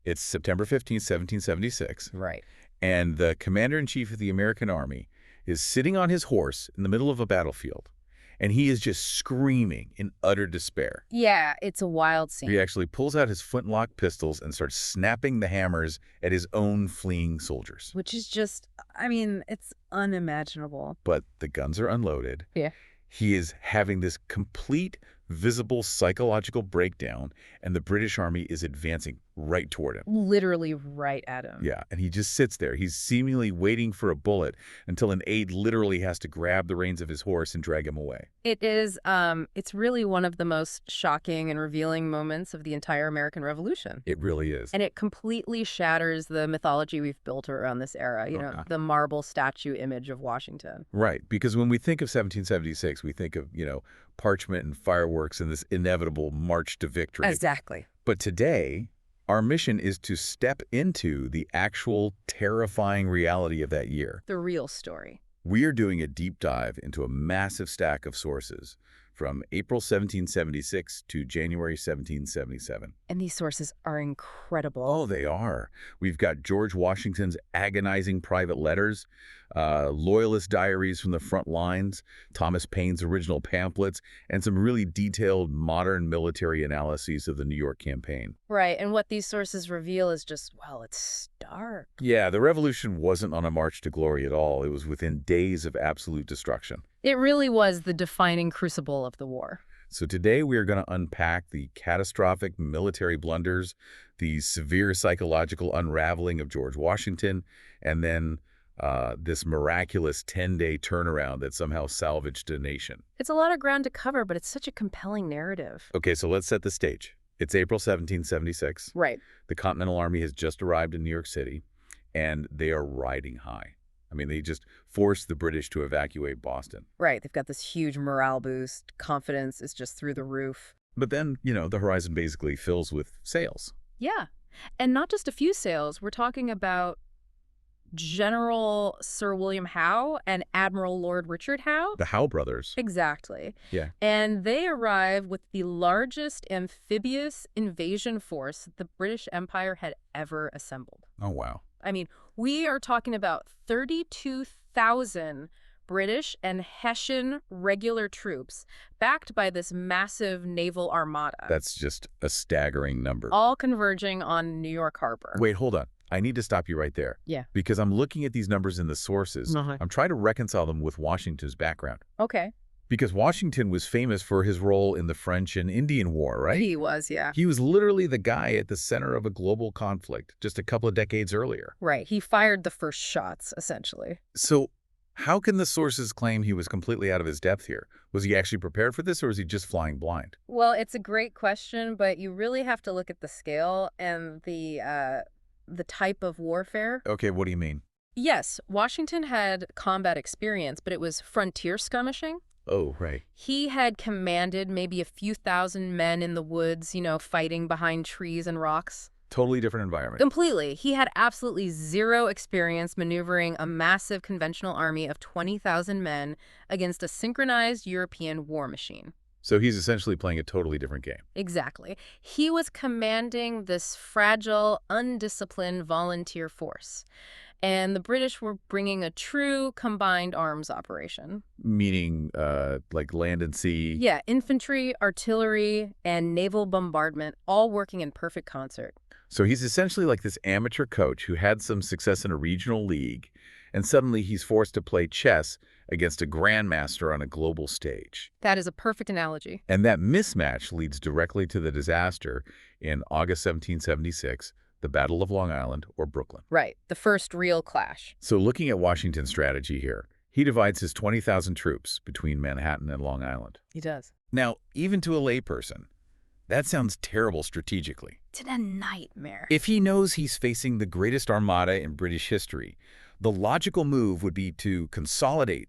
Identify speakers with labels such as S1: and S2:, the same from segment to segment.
S1: It's September 15th, 1776,
S2: Right.
S1: and the commander-in-chief of the American army is sitting on his horse in the middle of a battlefield, and he is just screaming in utter despair.
S2: Yeah, it's a wild scene.
S1: He actually pulls out his flintlock pistols and starts snapping the hammers at his own fleeing soldiers.
S2: Which is just, I mean, it's unimaginable.
S1: But the guns are unloaded.
S2: Yeah.
S1: He is having this complete, visible psychological breakdown, and the British army is advancing right toward him.
S2: Literally right at him.
S1: Yeah, and he just sits there. He's seemingly waiting for a bullet until an aide literally has to grab the reins of his horse and drag him away.
S2: It is, it's really one of the most shocking and revealing moments of the entire American Revolution.
S1: It really is.
S2: And it completely shatters the mythology we've built around this era, the marble statue image of Washington.
S1: Right, because when we think of 1776, we think of, parchment and fireworks and this inevitable march to victory.
S2: Exactly.
S1: But today, our mission is to step into the actual terrifying reality of that year.
S2: The real story.
S1: We are doing a deep dive into a massive stack of sources from April 1776 to January 1777.
S2: And these sources are incredible.
S1: Oh, they are. We've got George Washington's agonizing private letters, Loyalist diaries from the front lines, Thomas Paine's original pamphlets, and some really detailed modern military analyses of the New York campaign.
S2: Right, and what these sources reveal is just, well, it's stark.
S1: Yeah, the revolution wasn't on a march to glory at all. It was within days of absolute destruction.
S2: It really was the defining crucible of the war.
S1: So today we are going to unpack the catastrophic military blunders, the severe psychological unraveling of George Washington, and then this miraculous 10-day turnaround that somehow salvaged a nation.
S2: It's a lot of ground to cover, but it's such a compelling narrative.
S1: Okay, so let's set the stage. It's April 1776.
S2: Right.
S1: The Continental Army has just arrived in New York City, and they are riding high. I mean, they just forced the British to evacuate Boston.
S2: Right. They've got this huge morale boost. Confidence is just through the roof.
S1: But then, the horizon basically fills with sails.
S2: Yeah. And not just a few sails. We're talking about General Sir William Howe and Admiral Lord Richard Howe.
S1: The Howe brothers.
S2: Exactly.
S1: Yeah.
S2: And they arrive with the largest amphibious invasion force the British Empire had ever assembled.
S1: Oh, wow.
S2: I mean, we are talking about 32,000 British and Hessian regular troops backed by this massive naval armada.
S1: That's just a staggering number.
S2: All converging on New York Harbor.
S1: Wait, hold on. I need to stop you right there.
S2: Yeah.
S1: Because I'm looking at these numbers in the sources. I'm trying to reconcile them with Washington's background.
S2: Okay.
S1: Because Washington was famous for his role in the French and Indian War, right?
S2: He was, yeah.
S1: He was literally the guy at the center of a global conflict just a couple of decades earlier.
S2: Right. He fired the first shots, essentially.
S1: So how can the sources claim he was completely out of his depth here? Was he actually prepared for this, or was he just flying blind?
S2: Well, it's a great question, but you really have to look at the scale and the type of warfare.
S1: Okay, what do you mean?
S2: Yes, Washington had combat experience, but it was frontier skirmishing.
S1: Oh, right.
S2: He had commanded maybe a few thousand men in the woods, fighting behind trees and rocks.
S1: Totally different environment.
S2: Completely. He had absolutely zero experience maneuvering a massive conventional army of 20,000 men against a synchronized European war machine.
S1: So he's essentially playing a totally different game.
S2: Exactly. He was commanding this fragile, undisciplined volunteer force. And the British were bringing a true combined arms operation.
S1: Meaning, like land and sea?
S2: Yeah, infantry, artillery, and naval bombardment all working in perfect concert.
S1: So he's essentially like this amateur coach who had some success in a regional league, and suddenly he's forced to play chess against a grandmaster on a global stage.
S2: That is a perfect analogy.
S1: And that mismatch leads directly to the disaster in August 1776, the Battle of Long Island, or Brooklyn.
S2: Right, the first real clash.
S1: So looking at Washington's strategy here, he divides his 20,000 troops between Manhattan and Long Island.
S2: He does.
S1: Now, even to a layperson, that sounds terrible strategically.
S2: It's a nightmare.
S1: If he knows he's facing the greatest armada in British history, the logical move would be to consolidate,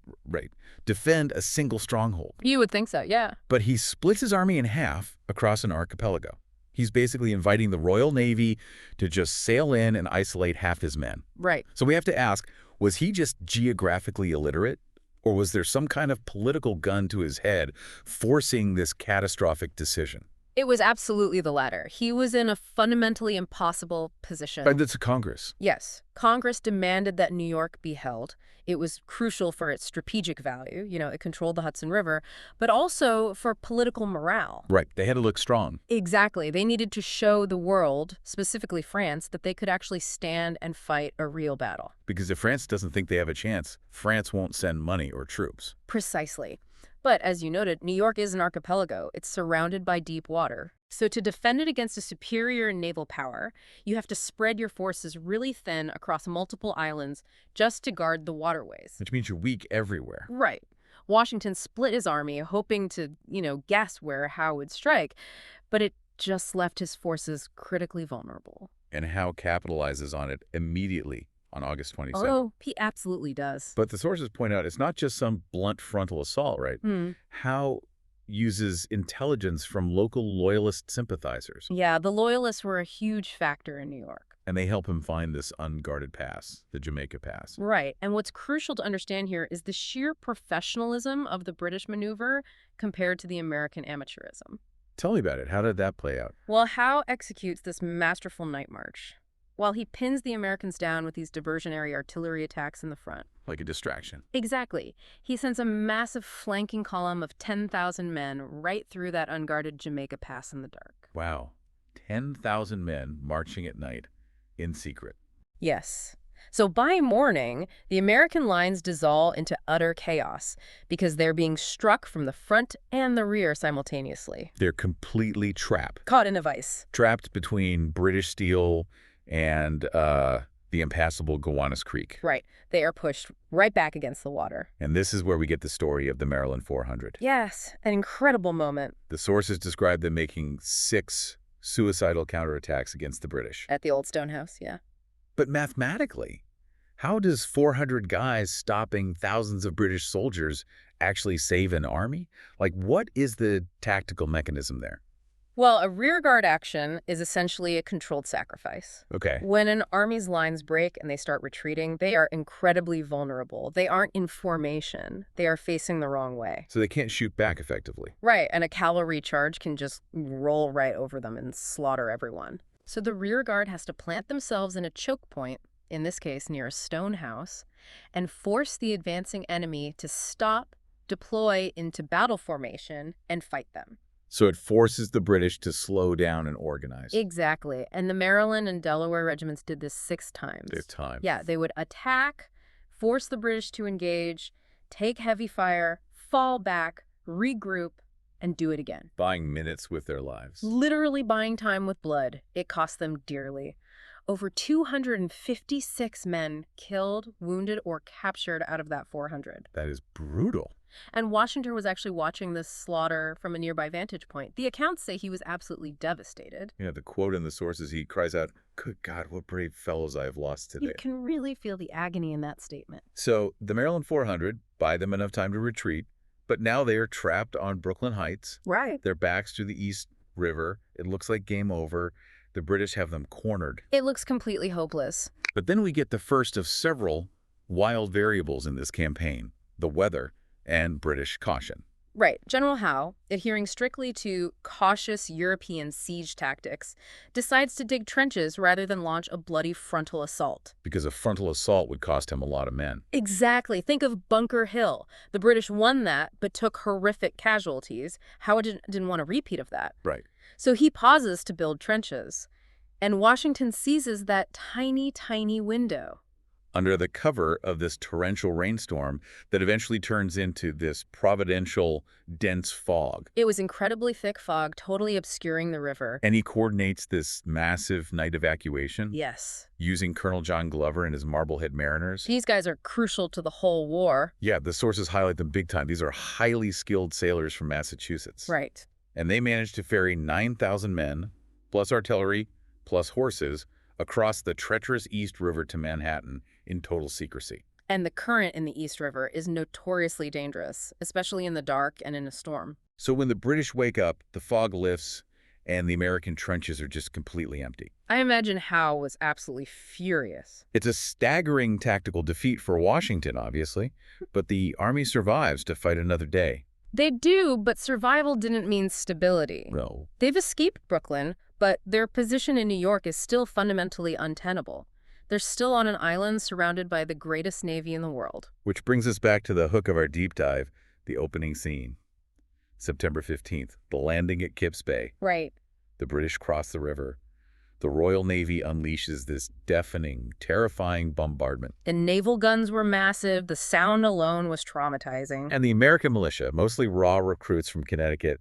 S1: defend a single stronghold.
S2: You would think so, yeah.
S1: But he splits his army in half across an archipelago. He's basically inviting the Royal Navy to just sail in and isolate half his men.
S2: Right.
S1: So we have to ask, was he just geographically illiterate? Or was there some kind of political gun to his head forcing this catastrophic decision?
S2: It was absolutely the latter. He was in a fundamentally impossible position.
S1: And it's a Congress.
S2: Yes, Congress demanded that New York be held. It was crucial for its strategic value. It controlled the Hudson River, but also for political morale.
S1: Right. They had to look strong.
S2: Exactly. They needed to show the world, specifically France, that they could actually stand and fight a real battle.
S1: Because if France doesn't think they have a chance, France won't send money or troops.
S2: Precisely. But as you noted, New York is an archipelago. It's surrounded by deep water. So to defend it against a superior naval power, you have to spread your forces really thin across multiple islands just to guard the waterways.
S1: Which means you're weak everywhere.
S2: Right. Washington split his army, hoping to, guess where Howe would strike, but it just left his forces critically vulnerable.
S1: And Howe capitalizes on it immediately on August 27th.
S2: Oh, he absolutely does.
S1: But the sources point out it's not just some blunt frontal assault, right? Howe uses intelligence from local Loyalist sympathizers.
S2: Yeah, the Loyalists were a huge factor in New York.
S1: And they help him find this unguarded pass, the Jamaica Pass.
S2: Right. And what's crucial to understand here is the sheer professionalism of the British maneuver compared to the American amateurism.
S1: Tell me about it. How did that play out?
S2: Well, Howe executes this masterful night march, while he pins the Americans down with these diversionary artillery attacks in the front.
S1: Like a distraction.
S2: Exactly. He sends a massive flanking column of 10,000 men right through that unguarded Jamaica Pass in the dark.
S1: Wow. 10,000 men marching at night in secret.
S2: Yes. So by morning, the American lines dissolve into utter chaos because they're being struck from the front and the rear simultaneously.
S1: They're completely trapped.
S2: Caught in a vice.
S1: Trapped between British steel and the impassable Gowanus Creek.
S2: Right. They are pushed right back against the water.
S1: And this is where we get the story of the Maryland 400.
S2: Yes, an incredible moment.
S1: The sources describe them making 6 suicidal counterattacks against the British.
S2: At the Old Stone House, yeah.
S1: But mathematically, how does 400 guys stopping thousands of British soldiers actually save an army? Like, what is the tactical mechanism there?
S2: Well, a rearguard action is essentially a controlled sacrifice.
S1: Okay.
S2: When an army's lines break and they start retreating, they are incredibly vulnerable. They aren't in formation. They are facing the wrong way.
S1: So they can't shoot back effectively.
S2: Right, and a cavalry charge can just roll right over them and slaughter everyone. So the rearguard has to plant themselves in a choke point, in this case near a stone house, and force the advancing enemy to stop, deploy into battle formation, and fight them.
S1: So it forces the British to slow down and organize.
S2: Exactly. And the Maryland and Delaware regiments did this 6 times.
S1: There's time.
S2: Yeah, they would attack, force the British to engage, take heavy fire, fall back, regroup, and do it again.
S1: Buying minutes with their lives.
S2: Literally buying time with blood. It cost them dearly. Over 256 men killed, wounded, or captured out of that 400.
S1: That is brutal.
S2: And Washington was actually watching this slaughter from a nearby vantage point. The accounts say he was absolutely devastated.
S1: Yeah, the quote in the sources, he cries out, "Good God, what brave fellows I have lost today."
S2: You can really feel the agony in that statement.
S1: So the Maryland 400 buy them enough time to retreat, but now they are trapped on Brooklyn Heights.
S2: Right.
S1: Their backs to the East River. It looks like game over. The British have them cornered.
S2: It looks completely hopeless.
S1: But then we get the first of several wild variables in this campaign: the weather and British caution.
S2: Right. General Howe, adhering strictly to cautious European siege tactics, decides to dig trenches rather than launch a bloody frontal assault.
S1: Because a frontal assault would cost him a lot of men.
S2: Exactly. Think of Bunker Hill. The British won that, but took horrific casualties. Howe didn't want a repeat of that.
S1: Right.
S2: So he pauses to build trenches. And Washington seizes that tiny, tiny window.
S1: Under the cover of this torrential rainstorm that eventually turns into this providential, dense fog.
S2: It was incredibly thick fog, totally obscuring the river.
S1: And he coordinates this massive night evacuation.
S2: Yes.
S1: Using Colonel John Glover and his Marblehead Mariners.
S2: These guys are crucial to the whole war.
S1: Yeah, the sources highlight them big time. These are highly skilled sailors from Massachusetts.
S2: Right.
S1: And they managed to ferry 9,000 men, plus artillery, plus horses, across the treacherous East River to Manhattan in total secrecy.
S2: And the current in the East River is notoriously dangerous, especially in the dark and in a storm.
S1: So when the British wake up, the fog lifts, and the American trenches are just completely empty.
S2: I imagine Howe was absolutely furious.
S1: It's a staggering tactical defeat for Washington, obviously, but the army survives to fight another day.
S2: They do, but survival didn't mean stability.
S1: No.
S2: They've escaped Brooklyn, but their position in New York is still fundamentally untenable. They're still on an island surrounded by the greatest navy in the world.
S1: Which brings us back to the hook of our deep dive, the opening scene. September 15th, the landing at Kips Bay.
S2: Right.
S1: The British cross the river. The Royal Navy unleashes this deafening, terrifying bombardment.
S2: The naval guns were massive. The sound alone was traumatizing.
S1: And the American militia, mostly raw recruits from Connecticut,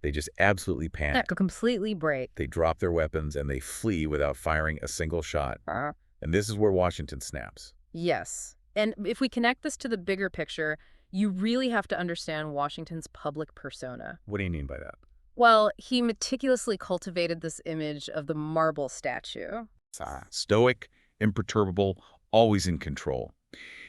S1: they just absolutely panic.
S2: That could completely break.
S1: They drop their weapons and they flee without firing a single shot. And this is where Washington snaps.
S2: Yes. And if we connect this to the bigger picture, you really have to understand Washington's public persona.
S1: What do you mean by that?
S2: Well, he meticulously cultivated this image of the marble statue.
S1: Stoic, imperturbable, always in control.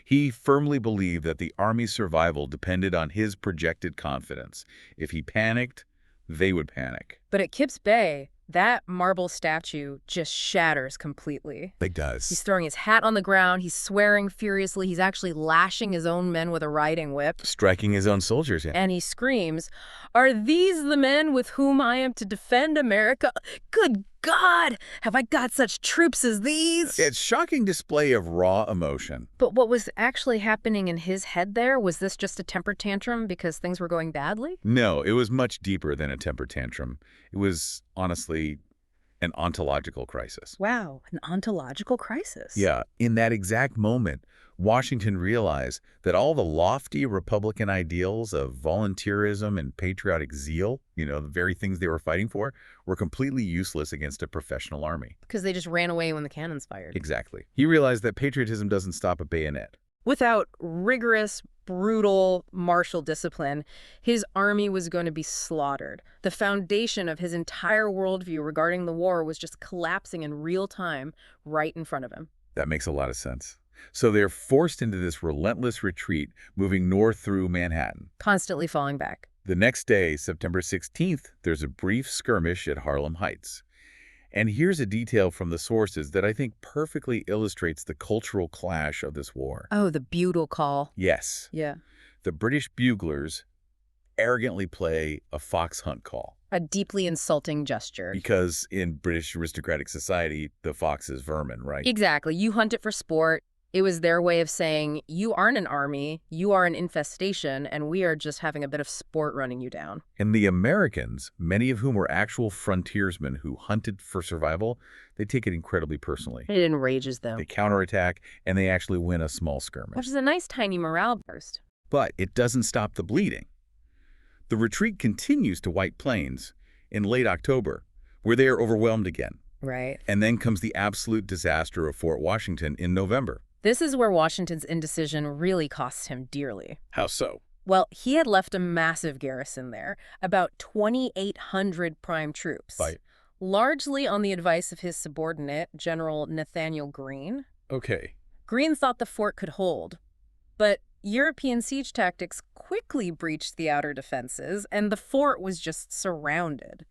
S1: He firmly believed that the Army's survival depended on his projected confidence. If he panicked, they would panic.
S2: But at Kips Bay, that marble statue just shatters completely.
S1: It does.
S2: He's throwing his hat on the ground, he's swearing furiously, he's actually lashing his own men with a riding whip.
S1: Striking his own soldiers, yeah.
S2: And he screams, "Are these the men with whom I am to defend America? Good God! Have I got such troops as these?"
S1: It's a shocking display of raw emotion.
S2: But what was actually happening in his head there? Was this just a temper tantrum because things were going badly?
S1: No, it was much deeper than a temper tantrum. It was, honestly, an ontological crisis.
S2: Wow, an ontological crisis.
S1: Yeah, in that exact moment, Washington realized that all the lofty Republican ideals of volunteerism and patriotic zeal, the very things they were fighting for, were completely useless against a professional army.
S2: Because they just ran away when the cannons fired.
S1: Exactly. He realized that patriotism doesn't stop at bayonet.
S2: Without rigorous, brutal martial discipline, his army was going to be slaughtered. The foundation of his entire worldview regarding the war was just collapsing in real time right in front of him.
S1: That makes a lot of sense. So they're forced into this relentless retreat, moving north through Manhattan.
S2: Constantly falling back.
S1: The next day, September 16th, there's a brief skirmish at Harlem Heights. And here's a detail from the sources that I think perfectly illustrates the cultural clash of this war.
S2: Oh, the bugle call.
S1: Yes.
S2: Yeah.
S1: The British buglers arrogantly play a fox hunt call.
S2: A deeply insulting gesture.
S1: Because in British aristocratic society, the fox is vermin, right?
S2: Exactly. You hunt it for sport. It was their way of saying, you aren't an army, you are an infestation, and we are just having a bit of sport running you down.
S1: And the Americans, many of whom were actual frontiersmen who hunted for survival, they take it incredibly personally.
S2: It enrages them.
S1: They counterattack, and they actually win a small skirmish.
S2: Which is a nice tiny morale burst.
S1: But it doesn't stop the bleeding. The retreat continues to White Plains in late October, where they are overwhelmed again.
S2: Right.
S1: And then comes the absolute disaster of Fort Washington in November.
S2: This is where Washington's indecision really costs him dearly.
S1: How so?
S2: Well, he had left a massive garrison there, about 2,800 prime troops.
S1: Right.
S2: Largely on the advice of his subordinate, General Nathaniel Greene.
S1: Okay.
S2: Greene thought the fort could hold, but European siege tactics quickly breached the outer defenses, and the fort was just surrounded.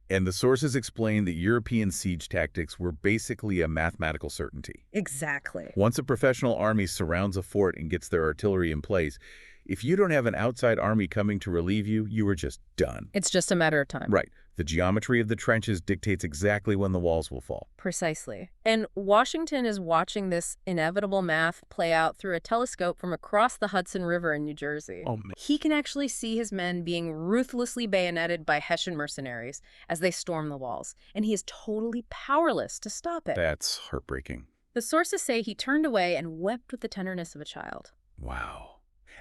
S1: And the sources explain that European siege tactics were basically a mathematical certainty.
S2: Exactly.
S1: Once a professional army surrounds a fort and gets their artillery in place, if you don't have an outside army coming to relieve you, you are just done.
S2: It's just a matter of time.
S1: Right. The geometry of the trenches dictates exactly when the walls will fall.
S2: Precisely. And Washington is watching this inevitable math play out through a telescope from across the Hudson River in New Jersey.
S1: Oh, man.
S2: He can actually see his men being ruthlessly bayoneted by Hessian mercenaries as they storm the walls, and he is totally powerless to stop it.
S1: That's heartbreaking.
S2: The sources say he turned away and wept with the tenderness of a child.
S1: Wow.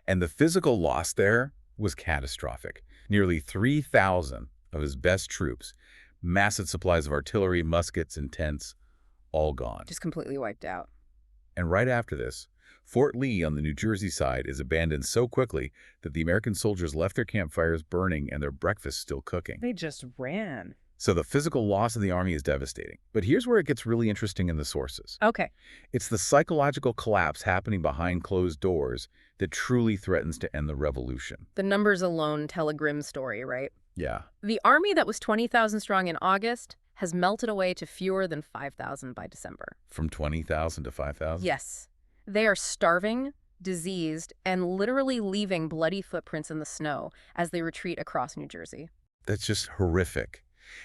S1: And the physical loss there was catastrophic. Nearly 3,000 of his best troops, massive supplies of artillery, muskets, and tents, all gone.
S2: Just completely wiped out.
S1: And right after this, Fort Lee on the New Jersey side is abandoned so quickly that the American soldiers left their campfires burning and their breakfast still cooking.
S2: They just ran.
S1: So the physical loss of the army is devastating. But here's where it gets really interesting in the sources.
S2: Okay.
S1: It's the psychological collapse happening behind closed doors that truly threatens to end the revolution.
S2: The numbers alone tell a grim story, right?
S1: Yeah.
S2: The army that was 20,000 strong in August has melted away to fewer than 5,000 by December.
S1: From 20,000 to 5,000?
S2: Yes. They are starving, diseased, and literally leaving bloody footprints in the snow as they retreat across New Jersey.
S1: That's just horrific.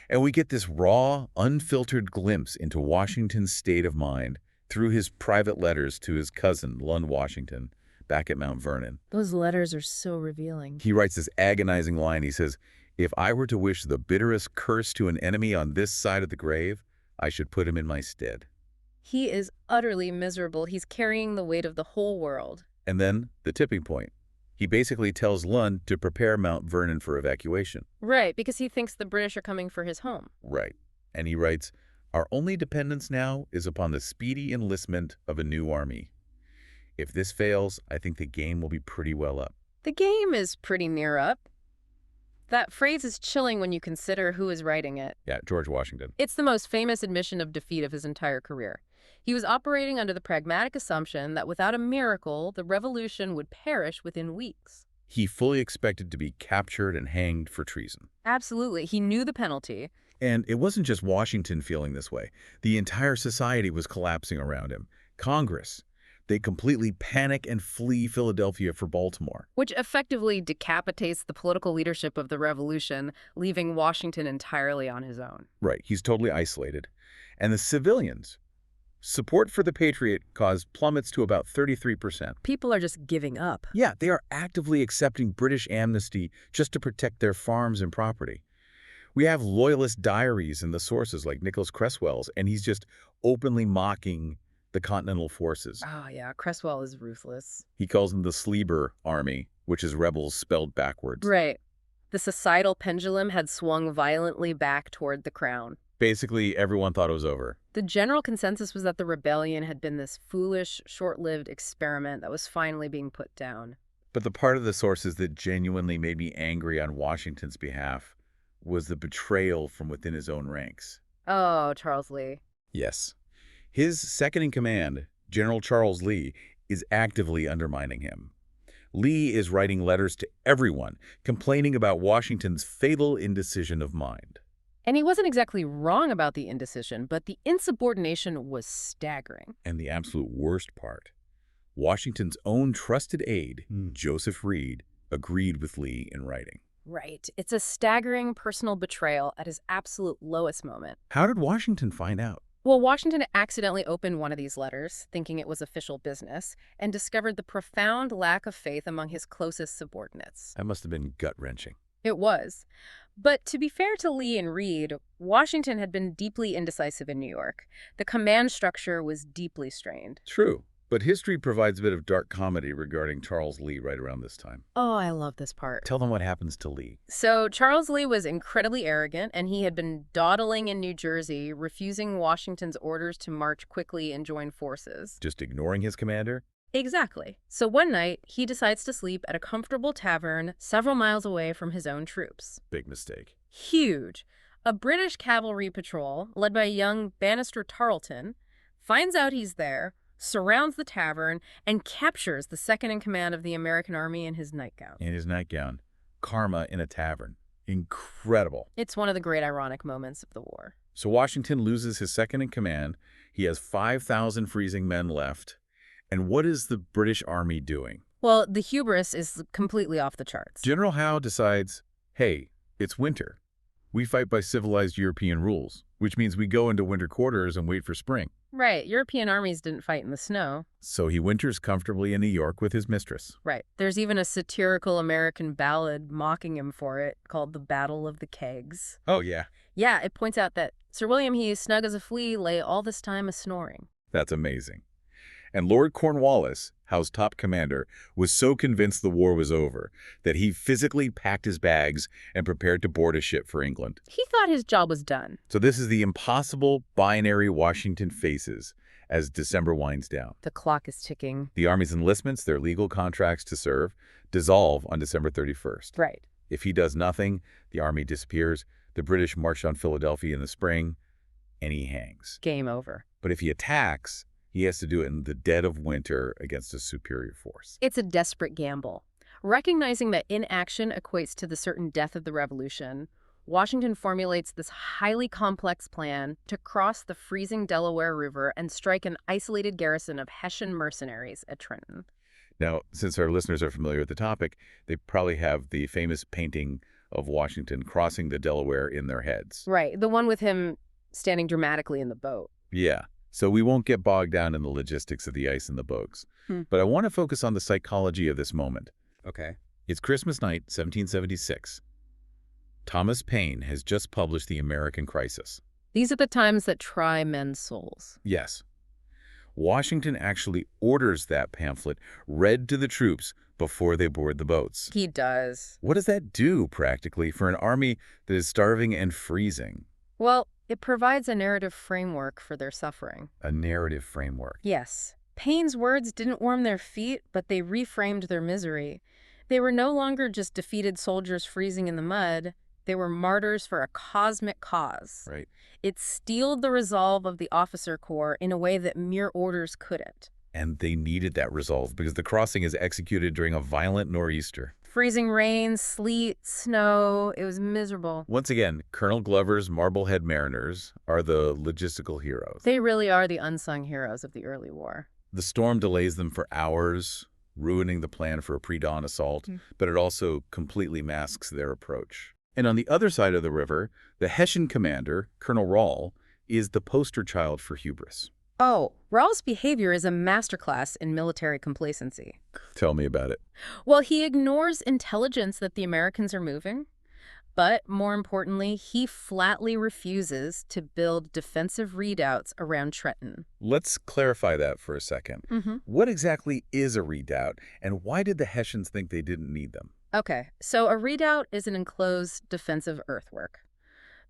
S1: And we get this raw, unfiltered glimpse into Washington's state of mind through his private letters to his cousin, Lund Washington, back at Mount Vernon.
S2: Those letters are so revealing.
S1: He writes this agonizing line. He says, "If I were to wish the bitterest curse to an enemy on this side of the grave, I should put him in my stead."
S2: He is utterly miserable. He's carrying the weight of the whole world.
S1: And then the tipping point. He basically tells Lund to prepare Mount Vernon for evacuation.
S2: Right, because he thinks the British are coming for his home.
S1: Right. And he writes, "Our only dependence now is upon the speedy enlistment of a new army. If this fails, I think the game will be pretty well up."
S2: The game is pretty near up. That phrase is chilling when you consider who is writing it.
S1: Yeah, George Washington.
S2: It's the most famous admission of defeat of his entire career. He was operating under the pragmatic assumption that without a miracle, the revolution would perish within weeks.
S1: He fully expected to be captured and hanged for treason.
S2: Absolutely. He knew the penalty.
S1: And it wasn't just Washington feeling this way. The entire society was collapsing around him. Congress. They completely panic and flee Philadelphia for Baltimore.
S2: Which effectively decapitates the political leadership of the revolution, leaving Washington entirely on his own.
S1: Right, he's totally isolated. And the civilians. Support for the Patriot cause plummets to about 33%.
S2: People are just giving up.
S1: Yeah, they are actively accepting British amnesty just to protect their farms and property. We have loyalist diaries in the sources like Nicholas Cresswell's, and he's just openly mocking the Continental Forces.
S2: Oh, yeah, Cresswell is ruthless.
S1: He calls them the Sleeper Army, which is rebels spelled backwards.
S2: Right. The societal pendulum had swung violently back toward the crown.
S1: Basically, everyone thought it was over.
S2: The general consensus was that the rebellion had been this foolish, short-lived experiment that was finally being put down.
S1: But the part of the sources that genuinely made me angry on Washington's behalf was the betrayal from within his own ranks.
S2: Oh, Charles Lee.
S1: Yes. His second-in-command, General Charles Lee, is actively undermining him. Lee is writing letters to everyone, complaining about Washington's fatal indecision of mind.
S2: And he wasn't exactly wrong about the indecision, but the insubordination was staggering.
S1: And the absolute worst part, Washington's own trusted aide, Joseph Reed, agreed with Lee in writing.
S2: Right. It's a staggering personal betrayal at his absolute lowest moment.
S1: How did Washington find out?
S2: Well, Washington accidentally opened one of these letters, thinking it was official business, and discovered the profound lack of faith among his closest subordinates.
S1: That must have been gut-wrenching.
S2: It was. But to be fair to Lee and Reed, Washington had been deeply indecisive in New York. The command structure was deeply strained.
S1: True, but history provides a bit of dark comedy regarding Charles Lee right around this time.
S2: Oh, I love this part.
S1: Tell them what happens to Lee.
S2: So Charles Lee was incredibly arrogant, and he had been dawdling in New Jersey, refusing Washington's orders to march quickly and join forces.
S1: Just ignoring his commander?
S2: Exactly. So one night, he decides to sleep at a comfortable tavern several miles away from his own troops.
S1: Big mistake.
S2: Huge. A British cavalry patrol, led by young Bannister Tarleton, finds out he's there, surrounds the tavern, and captures the second-in-command of the American army in his nightgown.
S1: In his nightgown. Karma in a tavern. Incredible.
S2: It's one of the great ironic moments of the war.
S1: So Washington loses his second-in-command. He has 5,000 freezing men left. And what is the British Army doing?
S2: Well, the hubris is completely off the charts.
S1: General Howe decides, hey, it's winter. We fight by civilized European rules, which means we go into winter quarters and wait for spring.
S2: Right. European armies didn't fight in the snow.
S1: So he winters comfortably in New York with his mistress.
S2: Right. There's even a satirical American ballad mocking him for it called The Battle of the Kegs.
S1: Oh, yeah.
S2: Yeah, it points out that Sir William he, snug as a flea, lay all this time a-snoring.
S1: That's amazing. And Lord Cornwallis, Howe's top commander, was so convinced the war was over that he physically packed his bags and prepared to board a ship for England.
S2: He thought his job was done.
S1: So this is the impossible binary Washington faces as December winds down.
S2: The clock is ticking.
S1: The Army's enlistments, their legal contracts to serve, dissolve on December 31st.
S2: Right.
S1: If he does nothing, the Army disappears, the British march on Philadelphia in the spring, and he hangs.
S2: Game over.
S1: But if he attacks, he has to do it in the dead of winter against a superior force.
S2: It's a desperate gamble. Recognizing that inaction equates to the certain death of the revolution, Washington formulates this highly complex plan to cross the freezing Delaware River and strike an isolated garrison of Hessian mercenaries at Trenton.
S1: Now, since our listeners are familiar with the topic, they probably have the famous painting of Washington crossing the Delaware in their heads.
S2: Right, the one with him standing dramatically in the boat.
S1: Yeah. So we won't get bogged down in the logistics of the ice and the boats. But I want to focus on the psychology of this moment.
S3: Okay.
S1: It's Christmas night, 1776. Thomas Paine has just published The American Crisis.
S2: These are the times that try men's souls.
S1: Yes. Washington actually orders that pamphlet read to the troops before they board the boats.
S2: He does.
S1: What does that do, practically, for an army that is starving and freezing?
S2: Well, it provides a narrative framework for their suffering.
S1: A narrative framework.
S2: Yes. Paine's words didn't warm their feet, but they reframed their misery. They were no longer just defeated soldiers freezing in the mud. They were martyrs for a cosmic cause.
S1: Right.
S2: It steeled the resolve of the officer corps in a way that mere orders couldn't.
S1: And they needed that resolve because the crossing is executed during a violent nor'easter.
S2: Freezing rain, sleet, snow. It was miserable.
S1: Once again, Colonel Glover's Marblehead Mariners are the logistical heroes.
S2: They really are the unsung heroes of the early war.
S1: The storm delays them for hours, ruining the plan for a pre-dawn assault, but it also completely masks their approach. And on the other side of the river, the Hessian commander, Colonel Rahl, is the poster child for hubris.
S2: Oh, Rahl's behavior is a masterclass in military complacency.
S1: Tell me about it.
S2: Well, he ignores intelligence that the Americans are moving, but more importantly, he flatly refuses to build defensive redoubts around Trenton.
S1: Let's clarify that for a second. What exactly is a redoubt, and why did the Hessians think they didn't need them?
S2: Okay, so a redoubt is an enclosed defensive earthwork.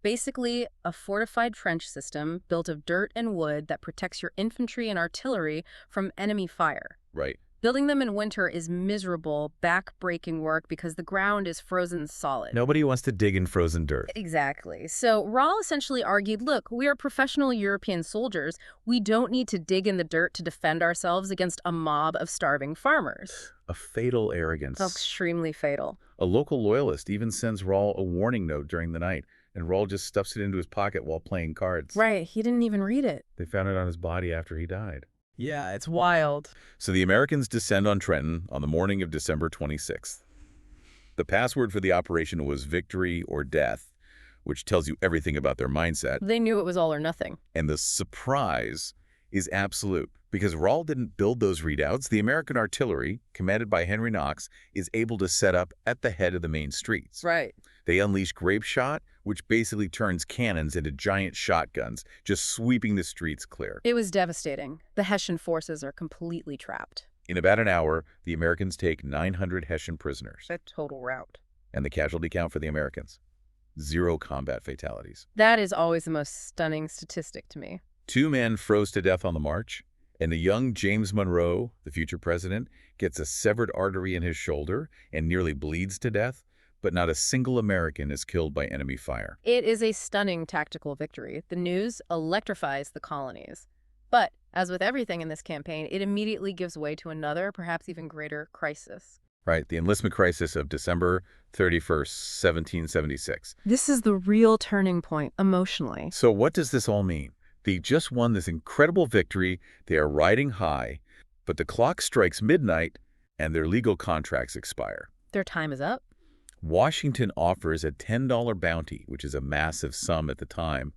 S2: Basically, a fortified trench system built of dirt and wood that protects your infantry and artillery from enemy fire.
S1: Right.
S2: Building them in winter is miserable, back-breaking work because the ground is frozen solid.
S1: Nobody wants to dig in frozen dirt.
S2: Exactly. So Rahl essentially argued, look, we are professional European soldiers. We don't need to dig in the dirt to defend ourselves against a mob of starving farmers.
S1: A fatal arrogance.
S2: Extremely fatal.
S1: A local loyalist even sends Rahl a warning note during the night, and Rahl just stuffs it into his pocket while playing cards.
S2: Right, he didn't even read it.
S1: They found it on his body after he died.
S3: Yeah, it's wild.
S1: So the Americans descend on Trenton on the morning of December 26th. The password for the operation was victory or death, which tells you everything about their mindset.
S2: They knew it was all or nothing.
S1: And the surprise is absolute. Because Rahl didn't build those redoubts, the American artillery, commanded by Henry Knox, is able to set up at the head of the main streets.
S2: Right.
S1: They unleash grape shot, which basically turns cannons into giant shotguns, just sweeping the streets clear.
S2: It was devastating. The Hessian forces are completely trapped.
S1: In about an hour, the Americans take 900 Hessian prisoners.
S2: A total rout.
S1: And the casualty count for the Americans? 0 combat fatalities.
S2: That is always the most stunning statistic to me.
S1: 2 men froze to death on the march, and the young James Monroe, the future president, gets a severed artery in his shoulder and nearly bleeds to death, but not a single American is killed by enemy fire.
S2: It is a stunning tactical victory. The news electrifies the colonies. But, as with everything in this campaign, it immediately gives way to another, perhaps even greater, crisis.
S1: Right, the enlistment crisis of December 31st, 1776.
S2: This is the real turning point emotionally.
S1: So what does this all mean? They just won this incredible victory, they are riding high, but the clock strikes midnight and their legal contracts expire.
S2: Their time is up?
S1: Washington offers a $10 bounty, which is a massive sum at the time,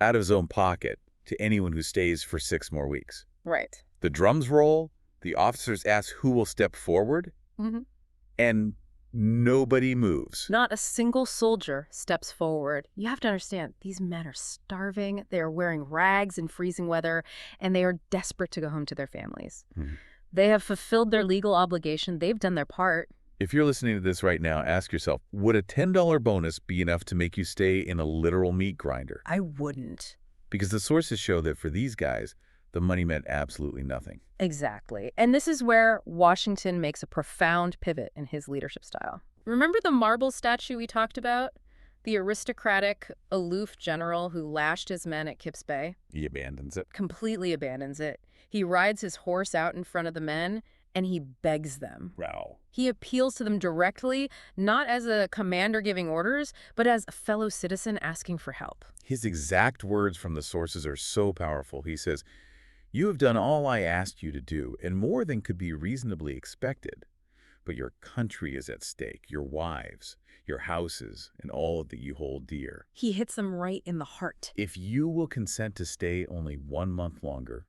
S1: out of his own pocket to anyone who stays for 6 more weeks.
S2: Right.
S1: The drums roll, the officers ask who will step forward, and nobody moves.
S2: Not a single soldier steps forward. You have to understand, these men are starving, they are wearing rags in freezing weather, and they are desperate to go home to their families. They have fulfilled their legal obligation. They've done their part.
S1: If you're listening to this right now, ask yourself, would a $10 bonus be enough to make you stay in a literal meat grinder?
S2: I wouldn't.
S1: Because the sources show that for these guys, the money meant absolutely nothing.
S2: Exactly. And this is where Washington makes a profound pivot in his leadership style. Remember the marble statue we talked about? The aristocratic, aloof general who lashed his men at Kips Bay?
S1: He abandons it.
S2: Completely abandons it. He rides his horse out in front of the men, and he begs them.
S1: Wow.
S2: He appeals to them directly, not as a commander giving orders, but as a fellow citizen asking for help.
S1: His exact words from the sources are so powerful. He says, You have done all I asked you to do, and more than could be reasonably expected. But your country is at stake, your wives, your houses, and all that you hold dear.
S3: He hits them right in the heart.
S1: If you will consent to stay only 1 month longer,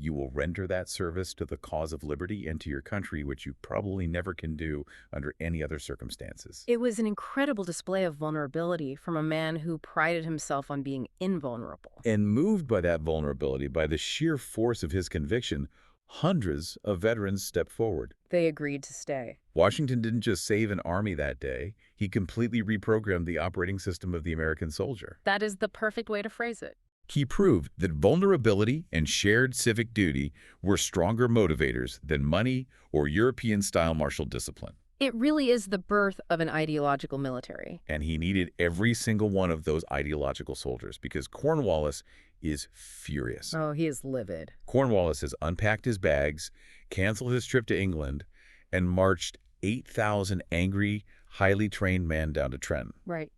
S1: you will render that service to the cause of liberty and to your country, which you probably never can do under any other circumstances.
S2: It was an incredible display of vulnerability from a man who prided himself on being invulnerable.
S1: And moved by that vulnerability, by the sheer force of his conviction, hundreds of veterans stepped forward.
S2: They agreed to stay.
S1: Washington didn't just save an army that day, he completely reprogrammed the operating system of the American soldier.
S2: That is the perfect way to phrase it.
S1: He proved that vulnerability and shared civic duty were stronger motivators than money or European-style martial discipline.
S2: It really is the birth of an ideological military.
S1: And he needed every single one of those ideological soldiers because Cornwallis is furious.
S2: Oh, he is livid.
S1: Cornwallis has unpacked his bags, canceled his trip to England, and marched 8,000 angry, highly trained men down to Trenton.
S2: Right.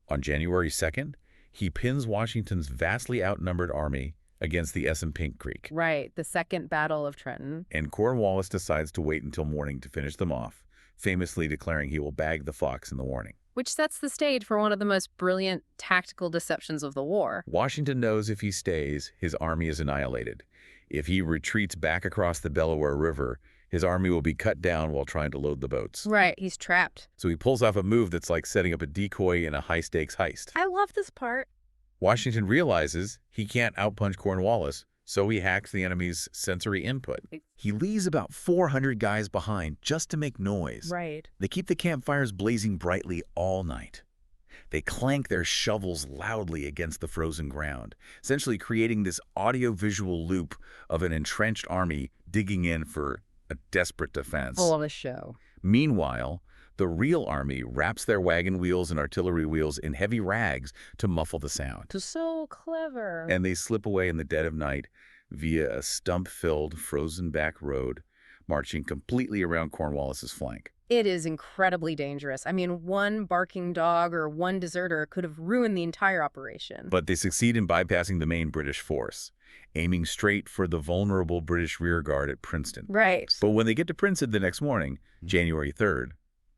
S1: On January 2nd, he pins Washington's vastly outnumbered army against the Assunpink Creek.
S2: Right, the Second Battle of Trenton.
S1: And Cornwallis decides to wait until morning to finish them off, famously declaring he will bag the fox in the morning.
S2: Which sets the stage for one of the most brilliant tactical deceptions of the war.
S1: Washington knows if he stays, his army is annihilated. If he retreats back across the Delaware River, his army will be cut down while trying to load the boats.
S2: Right, he's trapped.
S1: So he pulls off a move that's like setting up a decoy in a high-stakes heist.
S2: I love this part.
S1: Washington realizes he can't outpunch Cornwallis, so he hacks the enemy's sensory input. He leaves about 400 guys behind just to make noise.
S2: Right.
S1: They keep the campfires blazing brightly all night. They clank their shovels loudly against the frozen ground, essentially creating this audio-visual loop of an entrenched army digging in for a desperate defense.
S2: Full of a show.
S1: Meanwhile, the real army wraps their wagon wheels and artillery wheels in heavy rags to muffle the sound.
S2: So clever.
S1: And they slip away in the dead of night via a stump-filled, frozen-back road, marching completely around Cornwallis's flank.
S2: It is incredibly dangerous. I mean, one barking dog or one deserter could have ruined the entire operation.
S1: But they succeed in bypassing the main British force, aiming straight for the vulnerable British rearguard at Princeton.
S2: Right.
S1: But when they get to Princeton the next morning, January 3rd,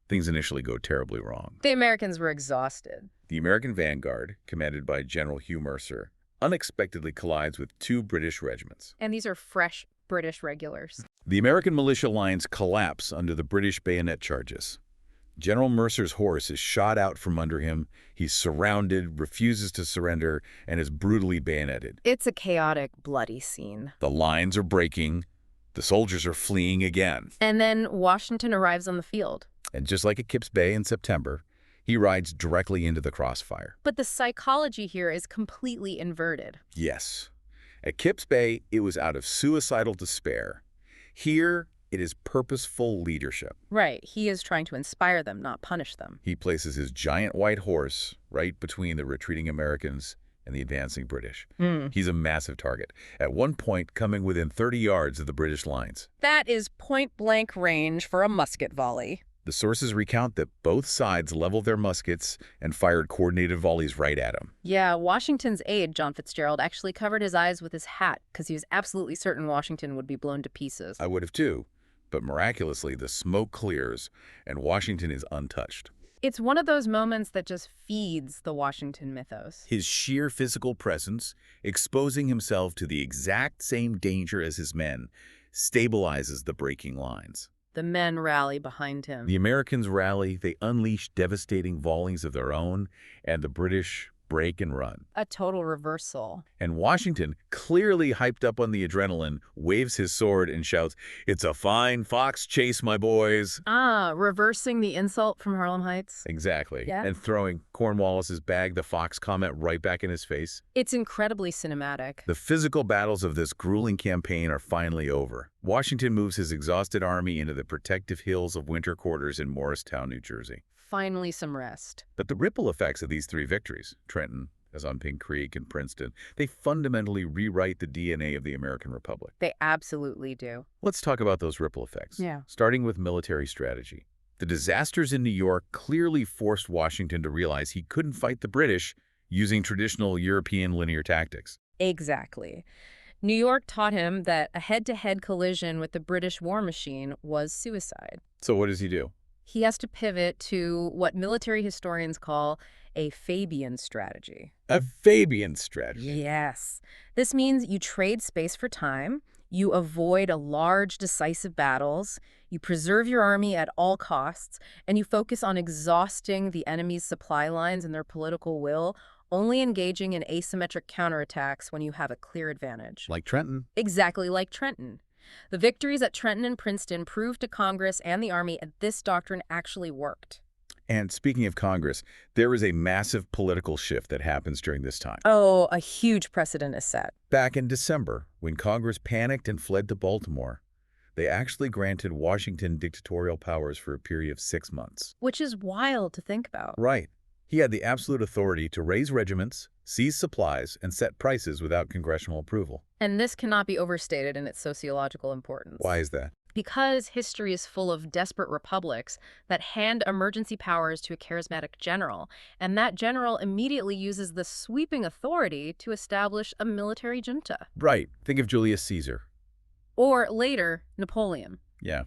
S1: things initially go terribly wrong.
S2: The Americans were exhausted.
S1: The American vanguard, commanded by General Hugh Mercer, unexpectedly collides with 2 British regiments.
S2: And these are fresh British regulars.
S1: The American militia lines collapse under the British bayonet charges. General Mercer's horse is shot out from under him. He's surrounded, refuses to surrender, and is brutally bayoneted.
S2: It's a chaotic, bloody scene.
S1: The lines are breaking. The soldiers are fleeing again.
S2: And then Washington arrives on the field.
S1: And just like at Kips Bay in September, he rides directly into the crossfire.
S2: But the psychology here is completely inverted.
S1: Yes. At Kips Bay, it was out of suicidal despair. Here, it is purposeful leadership.
S2: Right. He is trying to inspire them, not punish them.
S1: He places his giant white horse right between the retreating Americans and the advancing British. He's a massive target, at one point coming within 30 yards of the British lines.
S2: That is point-blank range for a musket volley.
S1: The sources recount that both sides leveled their muskets and fired coordinated volleys right at him.
S2: Yeah, Washington's aide, John Fitzgerald, actually covered his eyes with his hat because he was absolutely certain Washington would be blown to pieces.
S1: I would have too, but miraculously the smoke clears and Washington is untouched.
S2: It's one of those moments that just feeds the Washington mythos.
S1: His sheer physical presence, exposing himself to the exact same danger as his men, stabilizes the breaking lines.
S2: The men rally behind him.
S1: The Americans rally, they unleash devastating volleys of their own, and the British break and run.
S2: A total reversal.
S1: And Washington, clearly hyped up on the adrenaline, waves his sword and shouts, "It's a fine fox chase, my boys."
S2: Reversing the insult from Harlem Heights.
S1: Exactly.
S2: Yeah.
S1: And throwing Cornwallis's bag the fox comment right back in his face.
S2: It's incredibly cinematic.
S1: The physical battles of this grueling campaign are finally over. Washington moves his exhausted army into the protective hills of winter quarters in Morristown, New Jersey.
S2: Finally some rest.
S1: But the ripple effects of these 3 victories, Trenton, Assunpink Creek, and Princeton, they fundamentally rewrite the DNA of the American Republic.
S2: They absolutely do.
S1: Let's talk about those ripple effects.
S2: Yeah.
S1: Starting with military strategy. The disasters in New York clearly forced Washington to realize he couldn't fight the British using traditional European linear tactics.
S2: Exactly. New York taught him that a head-to-head collision with the British war machine was suicide.
S1: So what does he do?
S2: He has to pivot to what military historians call a Fabian strategy.
S1: A Fabian strategy.
S2: Yes. This means you trade space for time, you avoid large, decisive battles, you preserve your army at all costs, and you focus on exhausting the enemy's supply lines and their political will, only engaging in asymmetric counterattacks when you have a clear advantage.
S1: Like Trenton.
S2: Exactly like Trenton. The victories at Trenton and Princeton proved to Congress and the Army that this doctrine actually worked.
S1: And speaking of Congress, there is a massive political shift that happens during this time.
S2: Oh, a huge precedent is set.
S1: Back in December, when Congress panicked and fled to Baltimore, they actually granted Washington dictatorial powers for a period of 6 months.
S2: Which is wild to think about.
S1: Right. He had the absolute authority to raise regiments, seize supplies, and set prices without congressional approval.
S2: And this cannot be overstated in its sociological importance.
S1: Why is that?
S2: Because history is full of desperate republics that hand emergency powers to a charismatic general, and that general immediately uses the sweeping authority to establish a military junta.
S1: Right. Think of Julius Caesar.
S2: Or later, Napoleon.
S1: Yeah.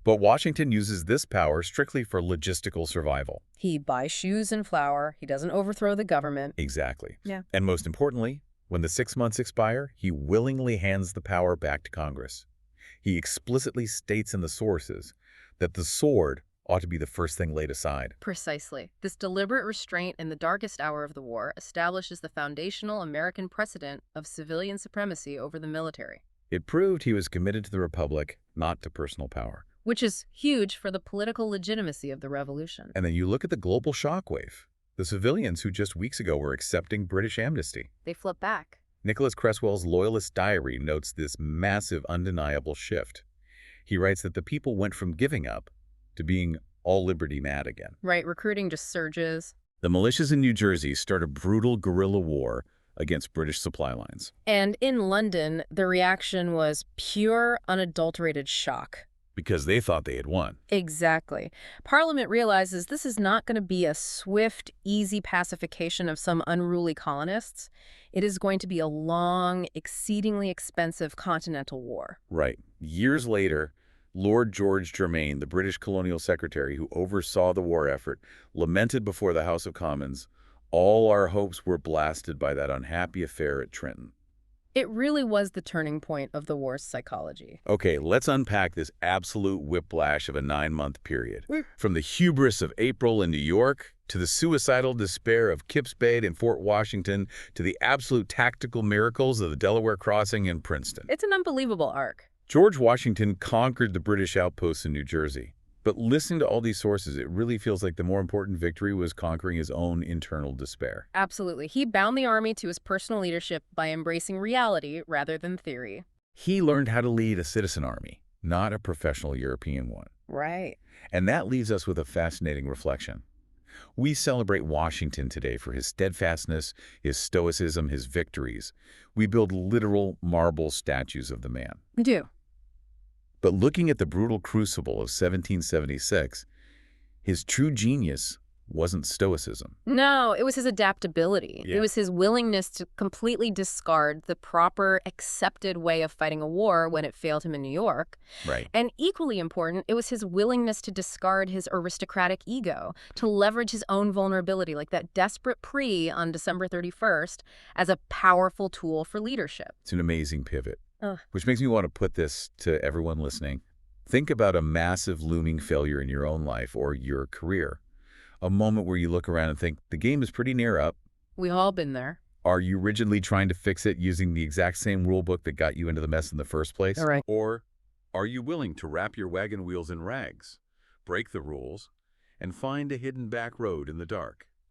S1: But Washington uses this power strictly for logistical survival.
S2: He buys shoes and flour. He doesn't overthrow the government.
S1: Exactly.
S2: Yeah.
S1: And most importantly, when the 6 months expire, he willingly hands the power back to Congress. He explicitly states in the sources that the sword ought to be the first thing laid aside.
S2: Precisely. This deliberate restraint in the darkest hour of the war establishes the foundational American precedent of civilian supremacy over the military.
S1: It proved he was committed to the Republic, not to personal power.
S2: Which is huge for the political legitimacy of the revolution.
S1: And then you look at the global shockwave. The civilians who just weeks ago were accepting British amnesty.
S2: They flip back.
S1: Nicholas Creswell's Loyalist Diary notes this massive, undeniable shift. He writes that the people went from giving up to being all liberty mad again.
S2: Right, recruiting just surges.
S1: The militias in New Jersey start a brutal guerrilla war against British supply lines.
S2: And in London, the reaction was pure, unadulterated shock.
S1: Because they thought they had won.
S2: Exactly. Parliament realizes this is not going to be a swift, easy pacification of some unruly colonists. It is going to be a long, exceedingly expensive continental war.
S1: Right. Years later, Lord George Germain, the British colonial secretary who oversaw the war effort, lamented before the House of Commons, "All our hopes were blasted by that unhappy affair at Trenton."
S2: It really was the turning point of the war's psychology.
S1: Okay, let's unpack this absolute whiplash of a 9-month period. From the hubris of April in New York, to the suicidal despair of Kips Bay and Fort Washington, to the absolute tactical miracles of the Delaware Crossing and Princeton.
S2: It's an unbelievable arc.
S1: George Washington conquered the British outposts in New Jersey. But listening to all these sources, it really feels like the more important victory was conquering his own internal despair.
S2: Absolutely. He bound the army to his personal leadership by embracing reality rather than theory.
S1: He learned how to lead a citizen army, not a professional European one.
S2: Right.
S1: And that leaves us with a fascinating reflection. We celebrate Washington today for his steadfastness, his stoicism, his victories. We build literal marble statues of the man.
S2: We do.
S1: But looking at the brutal crucible of 1776, his true genius wasn't stoicism.
S2: No, it was his adaptability.
S1: Yeah.
S2: It was his willingness to completely discard the proper, accepted way of fighting a war when it failed him in New York.
S1: Right.
S2: And equally important, it was his willingness to discard his aristocratic ego, to leverage his own vulnerability, like that desperate plea on December 31st, as a powerful tool for leadership.
S1: It's an amazing pivot.
S2: Ugh.
S1: Which makes me want to put this to everyone listening. Think about a massive looming failure in your own life or your career. A moment where you look around and think, the game is pretty near up.
S2: We've all been there.
S1: Are you rigidly trying to fix it using the exact same rule book that got you into the mess in the first place?
S2: All right.
S1: Or are you willing to wrap your wagon wheels in rags, break the rules, and find a hidden back road in the dark?